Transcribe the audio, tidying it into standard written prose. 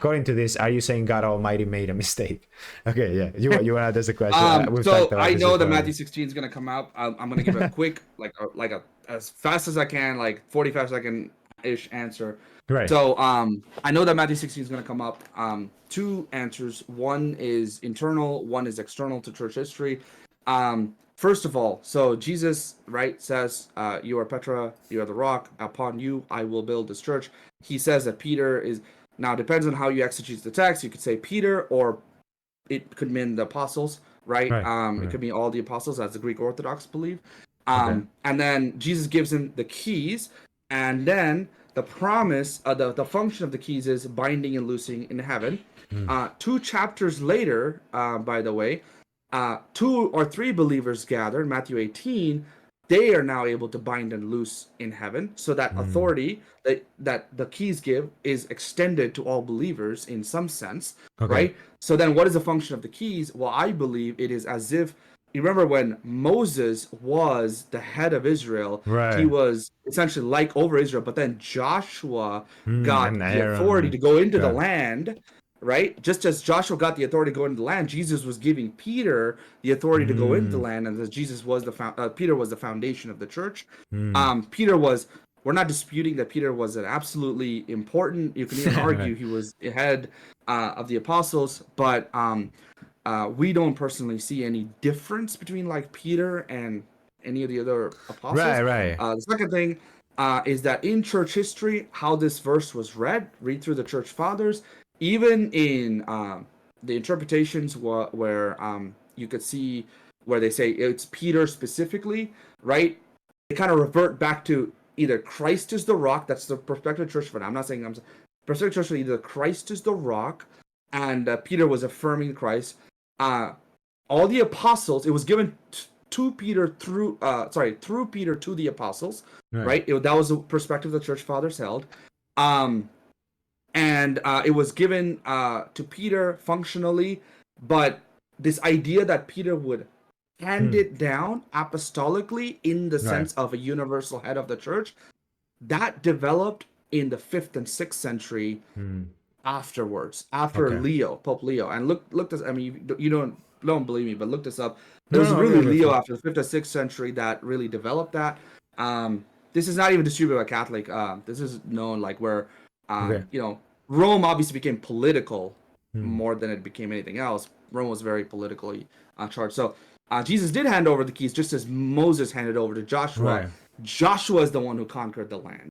according to this, are you saying God Almighty made a mistake? Okay, yeah. You want to address the question? We've So talked about I this know that before. Matthew 16 is gonna come out. I'm gonna give a quick, as fast as I can, like 45-second ish answer. Right. So I know that Matthew 16 is gonna come up. Two answers. One is internal. One is external to church history. First of all, so Jesus, right, says, "You are Petra. You are the rock. Upon you I will build this church." He says that Peter is. Now, depends on how you exegete the text. You could say Peter, or it could mean the apostles, right? It could mean all the apostles, as the Greek Orthodox believe. And then Jesus gives him the keys, and then the promise, the function of the keys is binding and loosing in heaven. 2 chapters later, by the way, 2 or 3 believers gather in Matthew 18. They are now able to bind and loose in heaven, so that authority that the keys give is extended to all believers in some sense, right? So then what is the function of the keys? Well, I believe it is as if, you remember when Moses was the head of Israel, he was essentially like over Israel, but then Joshua got the authority to go into the land, right? Just as Joshua got the authority to go into the land, Jesus was giving Peter the authority to go into the land, and that Jesus was Peter was the foundation of the church. Peter was. We're not disputing that Peter was an absolutely important. You can even argue he was the head of the apostles, but we don't personally see any difference between like Peter and any of the other apostles. The second thing is that in church history, how this verse was read through the church fathers, even in the interpretations where you could see where they say it's Peter specifically, right? They kind of revert back to either Christ is the rock. That's the perspective church. But I'm not saying perspective church. Either Christ is the rock, and Peter was affirming Christ. All the apostles, it was given to Peter through Peter to the apostles, right? That was the perspective the church fathers held. And it was given to Peter functionally, but this idea that Peter would hand it down apostolically in the sense of a universal head of the church, that developed in the 5th and 6th century afterwards, after Pope Leo. And look this. I mean, you don't believe me, but look this up. It was really Leo after the 5th and 6th century that really developed that. This is not even distributed by Catholic. This is known like where Rome obviously became political more than it became anything else. Rome was very politically charged. So Jesus did hand over the keys, just as Moses handed over to Joshua. Joshua is the one who conquered the land.